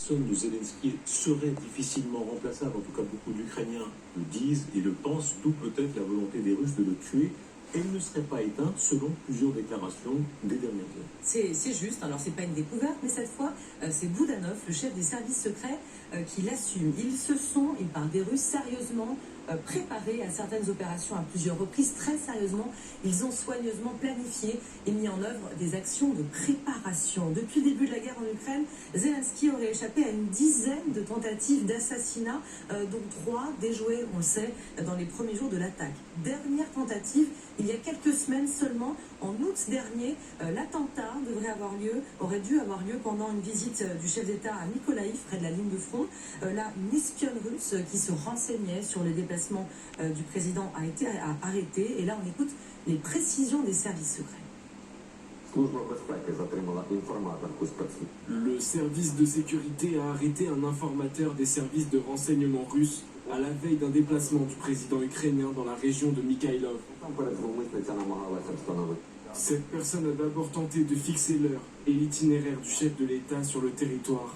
personne de Zelensky serait difficilement remplaçable. En tout cas, beaucoup d'Ukrainiens le disent et le pensent, d'où peut-être la volonté des Russes de le tuer. Elle ne serait pas éteinte selon plusieurs déclarations des dernières heures. C'est juste, alors c'est pas une découverte, mais cette fois, c'est Boudanov, le chef des services secrets, qui l'assume. Ils parlent des Russes, sérieusement préparés à certaines opérations à plusieurs reprises, très sérieusement. Ils ont soigneusement planifié et mis en œuvre des actions de préparation. Depuis le début de la guerre en Ukraine, Zelensky aurait échappé à une dizaine de tentatives d'assassinat, dont 3 déjouées, on le sait, dans les premiers jours de l'attaque. Dernière tentative, il y a quelques semaines seulement, en août dernier, l'attentat aurait dû avoir lieu pendant une visite du chef d'État à Mykolaïv, près de la ligne de front. Là, une espionne russe qui se renseignait sur les déplacements du président a été arrêtée. Et là, on écoute les précisions des services secrets. Le service de sécurité a arrêté un informateur des services de renseignement russes à la veille d'un déplacement du président ukrainien dans la région de Mikhaïlov. Cette personne a d'abord tenté de fixer l'heure et l'itinéraire du chef de l'État sur le territoire.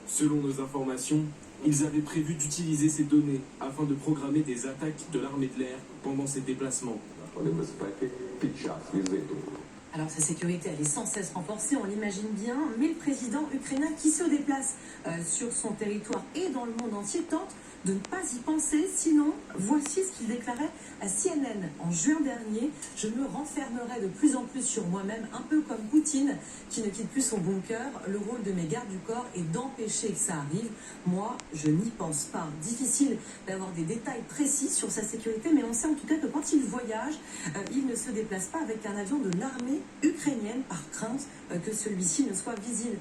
Selon nos informations, ils avaient prévu d'utiliser ces données afin de programmer des attaques de l'armée de l'air pendant ces déplacements. Alors sa sécurité, elle est sans cesse renforcée, on l'imagine bien, mais le président ukrainien qui se déplace sur son territoire et dans le monde entier tente de ne pas y penser. Sinon, voici ce qu'il déclarait à CNN en juin dernier: je me renfermerai de plus en plus sur moi-même, un peu comme Poutine qui ne quitte plus son bunker. Le rôle de mes gardes du corps est d'empêcher que ça arrive. Moi, je n'y pense pas. Difficile d'avoir des détails précis sur sa sécurité, mais on sait en tout cas que quand il voyage, il ne se déplace pas avec un avion de l'armée ukrainienne par crainte que celui-ci ne soit visible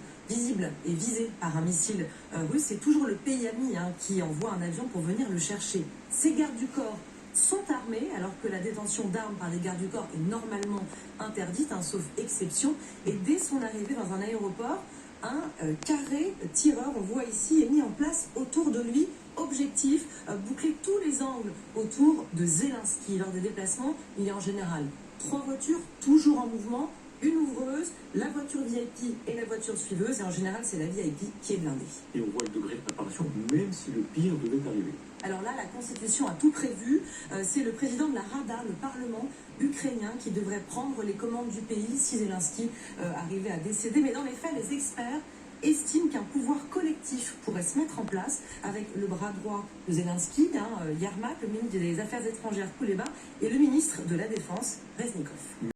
et visé par un missile russe. C'est toujours le pays ami qui envoie un avion pour venir le chercher. Ces gardes du corps sont armés, alors que la détention d'armes par les gardes du corps est normalement interdite, sauf exception. Et dès son arrivée dans un aéroport, un carré tireur, on voit ici, est mis en place autour de lui. Objectif, boucler tous les angles autour de Zelensky. Lors des déplacements, il y a en général 3 voitures, toujours en mouvement, une ouvreuse, la voiture VIP et la voiture suiveuse. Et en général, c'est la VIP qui est blindée. Et on voit le degré de préparation, même si le pire devait arriver. Alors là, la Constitution a tout prévu. C'est le président de la Rada, le Parlement ukrainien, qui devrait prendre les commandes du pays si Zelensky arrivait à décéder. Mais dans les faits, les experts estiment qu'un pouvoir collectif pourrait se mettre en place avec le bras droit de Zelensky, Yermak, le ministre des Affaires étrangères Kouleba, et le ministre de la Défense, Reznikov.